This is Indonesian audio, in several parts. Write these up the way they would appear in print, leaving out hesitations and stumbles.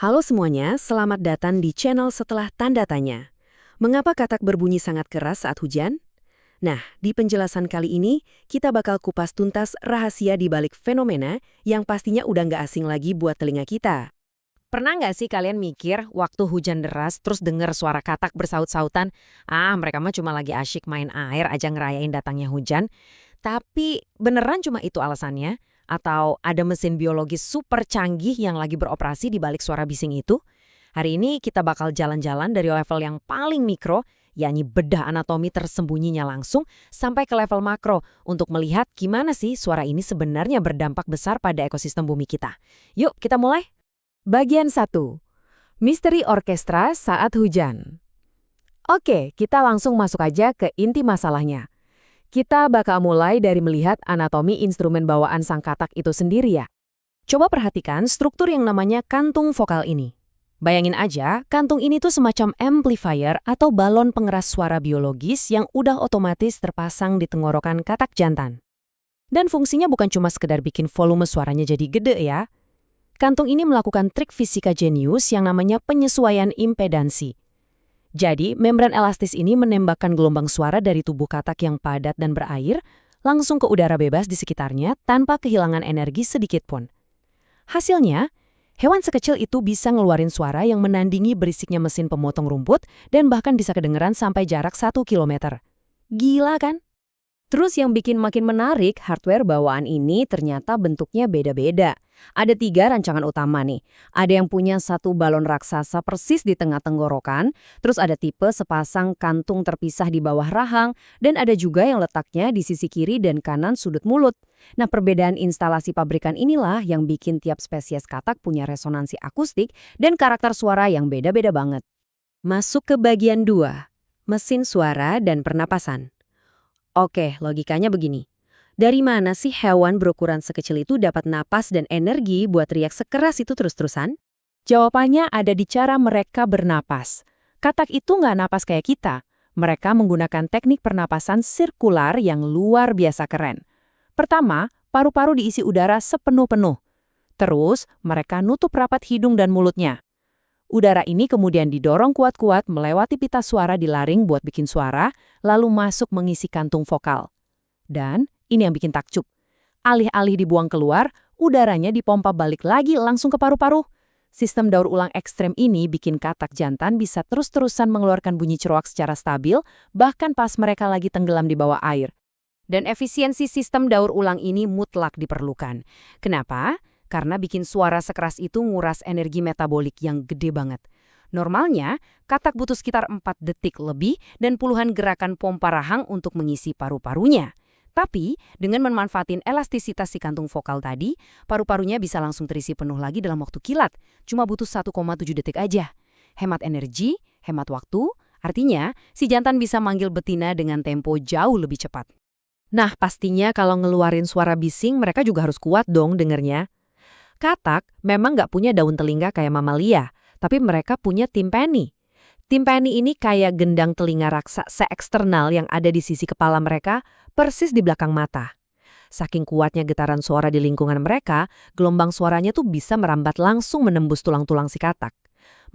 Halo semuanya, selamat datang di channel setelah tanda tanya. Mengapa katak berbunyi sangat keras saat hujan? Nah, di penjelasan kali ini, kita bakal kupas tuntas rahasia di balik fenomena yang pastinya udah nggak asing lagi buat telinga kita. Pernah nggak sih kalian mikir waktu hujan deras terus denger suara katak bersaut-sautan? Mereka mah cuma lagi asyik main air aja ngerayain datangnya hujan. Tapi beneran cuma itu alasannya? Atau ada mesin biologis super canggih yang lagi beroperasi di balik suara bising itu? Hari ini kita bakal jalan-jalan dari level yang paling mikro, yakni bedah anatomi tersembunyinya langsung, sampai ke level makro untuk melihat gimana sih suara ini sebenarnya berdampak besar pada ekosistem bumi kita. Yuk, kita mulai! Bagian 1. Misteri orkestra saat hujan. Oke, kita langsung masuk aja ke inti masalahnya. Kita bakal mulai dari melihat anatomi instrumen bawaan sang katak itu sendiri ya. Coba perhatikan struktur yang namanya kantung vokal ini. Bayangin aja, kantung ini tuh semacam amplifier atau balon pengeras suara biologis yang udah otomatis terpasang di tenggorokan katak jantan. Dan fungsinya bukan cuma sekedar bikin volume suaranya jadi gede ya. Kantung ini melakukan trik fisika jenius yang namanya penyesuaian impedansi. Jadi, membran elastis ini menembakkan gelombang suara dari tubuh katak yang padat dan berair langsung ke udara bebas di sekitarnya tanpa kehilangan energi sedikit pun. Hasilnya, hewan sekecil itu bisa ngeluarin suara yang menandingi berisiknya mesin pemotong rumput dan bahkan bisa kedengeran sampai jarak 1 kilometer. Gila kan? Terus yang bikin makin menarik, hardware bawaan ini ternyata bentuknya beda-beda. Ada 3 rancangan utama nih. Ada yang punya satu balon raksasa persis di tengah tenggorokan, terus ada tipe sepasang kantung terpisah di bawah rahang, dan ada juga yang letaknya di sisi kiri dan kanan sudut mulut. Nah, perbedaan instalasi pabrikan inilah yang bikin tiap spesies katak punya resonansi akustik dan karakter suara yang beda-beda banget. Masuk ke bagian 2, mesin suara dan pernapasan. Oke, logikanya begini. Dari mana sih hewan berukuran sekecil itu dapat napas dan energi buat riak sekeras itu terus-terusan? Jawabannya ada di cara mereka bernapas. Katak itu nggak napas kayak kita. Mereka menggunakan teknik pernapasan sirkular yang luar biasa keren. Pertama, paru-paru diisi udara sepenuh-penuh. Terus, mereka nutup rapat hidung dan mulutnya. Udara ini kemudian didorong kuat-kuat melewati pita suara di laring buat bikin suara, lalu masuk mengisi kantung vokal. Dan ini yang bikin takjub. Alih-alih dibuang keluar, udaranya dipompa balik lagi langsung ke paru-paru. Sistem daur ulang ekstrem ini bikin katak jantan bisa terus-terusan mengeluarkan bunyi ceroak secara stabil, bahkan pas mereka lagi tenggelam di bawah air. Dan efisiensi sistem daur ulang ini mutlak diperlukan. Kenapa? Karena bikin suara sekeras itu nguras energi metabolik yang gede banget. Normalnya, katak butuh sekitar 4 detik lebih dan puluhan gerakan pompa rahang untuk mengisi paru-parunya. Tapi, dengan memanfaatin elastisitas si kantung vokal tadi, paru-parunya bisa langsung terisi penuh lagi dalam waktu kilat. Cuma butuh 1,7 detik aja. Hemat energi, hemat waktu, artinya si jantan bisa manggil betina dengan tempo jauh lebih cepat. Nah, pastinya kalau ngeluarin suara bising, mereka juga harus kuat dong dengernya. Katak memang nggak punya daun telinga kayak mamalia, tapi mereka punya timpani. Timpani ini kayak gendang telinga raksasa eksternal yang ada di sisi kepala mereka, persis di belakang mata. Saking kuatnya getaran suara di lingkungan mereka, gelombang suaranya tuh bisa merambat langsung menembus tulang-tulang si katak.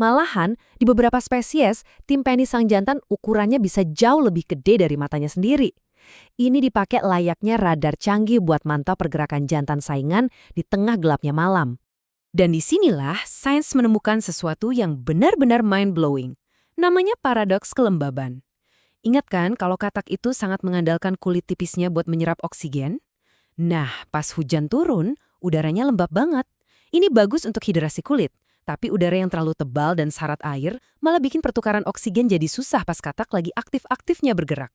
Malahan, di beberapa spesies, timpani sang jantan ukurannya bisa jauh lebih gede dari matanya sendiri. Ini dipakai layaknya radar canggih buat mantau pergerakan jantan saingan di tengah gelapnya malam. Dan disinilah sains menemukan sesuatu yang benar-benar mind-blowing. Namanya paradoks kelembaban. Ingat kan kalau katak itu sangat mengandalkan kulit tipisnya buat menyerap oksigen? Nah, pas hujan turun, udaranya lembab banget. Ini bagus untuk hidrasi kulit. Tapi udara yang terlalu tebal dan syarat air malah bikin pertukaran oksigen jadi susah pas katak lagi aktif-aktifnya bergerak.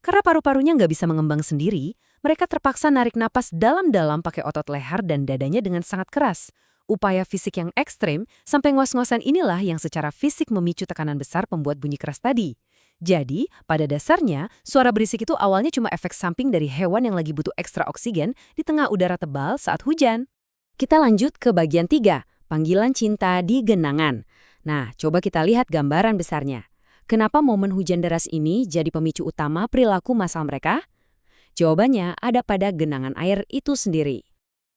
Karena paru-parunya nggak bisa mengembang sendiri, mereka terpaksa narik napas dalam-dalam pakai otot leher dan dadanya dengan sangat keras. Upaya fisik yang ekstrem sampai ngos-ngosan inilah yang secara fisik memicu tekanan besar pembuat bunyi keras tadi. Jadi, pada dasarnya, suara berisik itu awalnya cuma efek samping dari hewan yang lagi butuh ekstra oksigen di tengah udara tebal saat hujan. Kita lanjut ke bagian 3, panggilan cinta di genangan. Nah, coba kita lihat gambaran besarnya. Kenapa momen hujan deras ini jadi pemicu utama perilaku massal mereka? Jawabannya ada pada genangan air itu sendiri.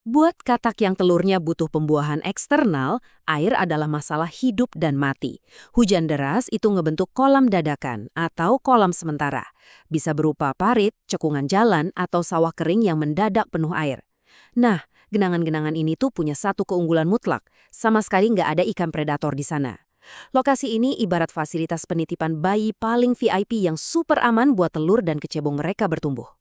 Buat katak yang telurnya butuh pembuahan eksternal, air adalah masalah hidup dan mati. Hujan deras itu ngebentuk kolam dadakan atau kolam sementara. Bisa berupa parit, cekungan jalan, atau sawah kering yang mendadak penuh air. Nah, genangan-genangan ini tuh punya satu keunggulan mutlak. Sama sekali nggak ada ikan predator di sana. Lokasi ini ibarat fasilitas penitipan bayi paling VIP yang super aman buat telur dan kecebong mereka bertumbuh.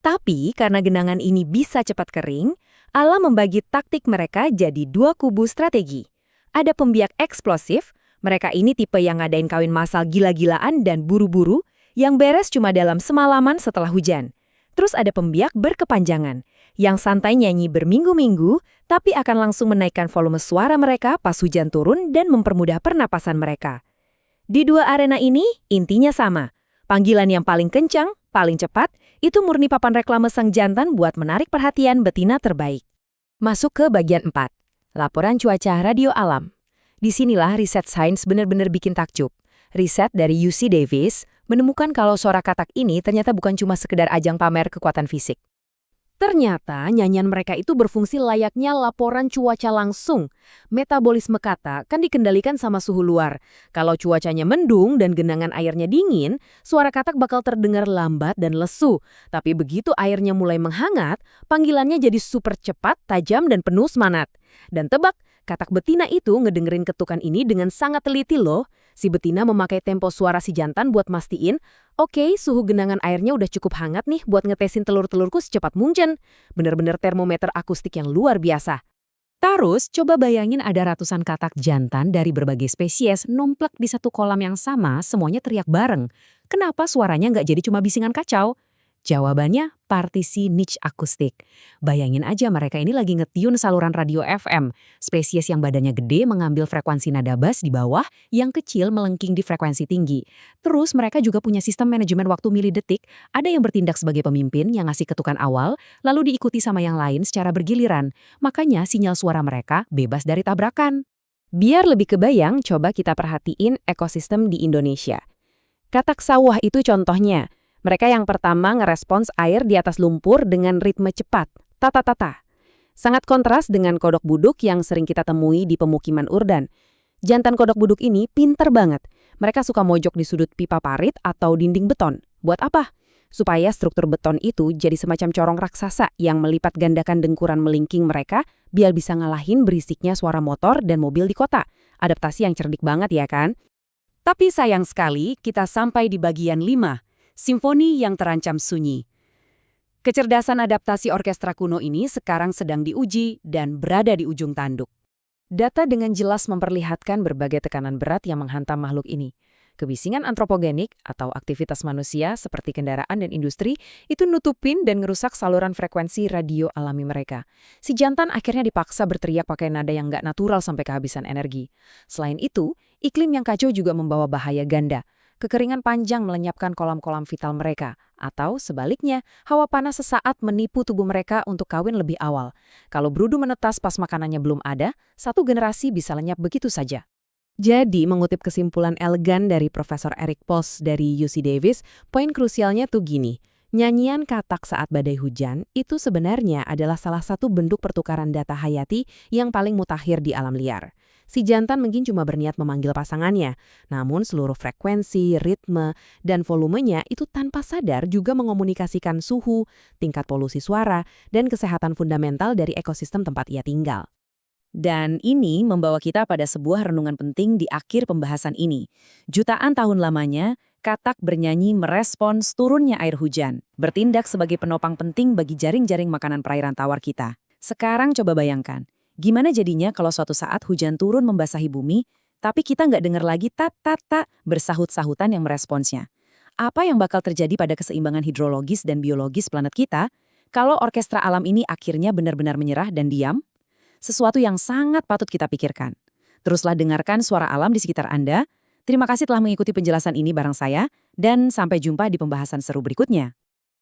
Tapi karena genangan ini bisa cepat kering, alam membagi taktik mereka jadi dua kubu strategi. Ada pembiak eksplosif, mereka ini tipe yang ngadain kawin massal gila-gilaan dan buru-buru, yang beres cuma dalam semalaman setelah hujan. Terus ada pembiak berkepanjangan, yang santai nyanyi berminggu-minggu, tapi akan langsung menaikkan volume suara mereka pas hujan turun dan mempermudah pernapasan mereka. Di dua arena ini, intinya sama. Panggilan yang paling kencang, paling cepat, itu murni papan reklame sang jantan buat menarik perhatian betina terbaik. Masuk ke bagian 4. Laporan cuaca radio alam. Disinilah riset sains benar-benar bikin takjub. Riset dari UC Davis menemukan kalau suara katak ini ternyata bukan cuma sekedar ajang pamer kekuatan fisik. Ternyata nyanyian mereka itu berfungsi layaknya laporan cuaca langsung. Metabolisme katak kan dikendalikan sama suhu luar. Kalau cuacanya mendung dan genangan airnya dingin, suara katak bakal terdengar lambat dan lesu. Tapi begitu airnya mulai menghangat, panggilannya jadi super cepat, tajam, dan penuh semangat. Dan tebak, katak betina itu ngedengerin ketukan ini dengan sangat teliti loh. Si betina memakai tempo suara si jantan buat mastiin, oke, suhu genangan airnya udah cukup hangat nih buat ngetesin telur-telurku secepat mungkin. Bener-bener termometer akustik yang luar biasa. Terus, coba bayangin ada ratusan katak jantan dari berbagai spesies nomplek di satu kolam yang sama, semuanya teriak bareng. Kenapa suaranya nggak jadi cuma bisingan kacau? Jawabannya, partisi niche akustik. Bayangin aja mereka ini lagi ngetune saluran radio FM. Spesies yang badannya gede mengambil frekuensi nada bass di bawah, yang kecil melengking di frekuensi tinggi. Terus mereka juga punya sistem manajemen waktu milidetik, ada yang bertindak sebagai pemimpin yang ngasih ketukan awal, lalu diikuti sama yang lain secara bergiliran. Makanya sinyal suara mereka bebas dari tabrakan. Biar lebih kebayang, coba kita perhatiin ekosistem di Indonesia. Katak sawah itu contohnya. Mereka yang pertama ngerespons air di atas lumpur dengan ritme cepat, tata-tata. Sangat kontras dengan kodok buduk yang sering kita temui di pemukiman urban. Jantan kodok buduk ini pinter banget. Mereka suka mojok di sudut pipa parit atau dinding beton. Buat apa? Supaya struktur beton itu jadi semacam corong raksasa yang melipat gandakan dengkuran melingking mereka biar bisa ngalahin berisiknya suara motor dan mobil di kota. Adaptasi yang cerdik banget ya kan? Tapi sayang sekali kita sampai di bagian 5. Simfoni yang terancam sunyi. Kecerdasan adaptasi orkestra kuno ini sekarang sedang diuji dan berada di ujung tanduk. Data dengan jelas memperlihatkan berbagai tekanan berat yang menghantam makhluk ini. Kebisingan antropogenik atau aktivitas manusia seperti kendaraan dan industri itu nutupin dan ngerusak saluran frekuensi radio alami mereka. Si jantan akhirnya dipaksa berteriak pakai nada yang nggak natural sampai kehabisan energi. Selain itu, iklim yang kacau juga membawa bahaya ganda. Kekeringan panjang melenyapkan kolam-kolam vital mereka, atau sebaliknya, hawa panas sesaat menipu tubuh mereka untuk kawin lebih awal. Kalau brudu menetas pas makanannya belum ada, satu generasi bisa lenyap begitu saja. Jadi, mengutip kesimpulan elegan dari Profesor Eric Post dari UC Davis, poin krusialnya tuh gini. Nyanyian katak saat badai hujan itu sebenarnya adalah salah satu bentuk pertukaran data hayati yang paling mutakhir di alam liar. Si jantan mungkin cuma berniat memanggil pasangannya, namun seluruh frekuensi, ritme, dan volumenya itu tanpa sadar juga mengomunikasikan suhu, tingkat polusi suara, dan kesehatan fundamental dari ekosistem tempat ia tinggal. Dan ini membawa kita pada sebuah renungan penting di akhir pembahasan ini. Jutaan tahun lamanya, katak bernyanyi merespons turunnya air hujan, bertindak sebagai penopang penting bagi jaring-jaring makanan perairan tawar kita. Sekarang coba bayangkan, gimana jadinya kalau suatu saat hujan turun membasahi bumi, tapi kita nggak dengar lagi tat-tat-tat bersahut-sahutan yang meresponsnya. Apa yang bakal terjadi pada keseimbangan hidrologis dan biologis planet kita kalau orkestra alam ini akhirnya benar-benar menyerah dan diam? Sesuatu yang sangat patut kita pikirkan. Teruslah dengarkan suara alam di sekitar Anda. Terima kasih telah mengikuti penjelasan ini bareng saya, dan sampai jumpa di pembahasan seru berikutnya.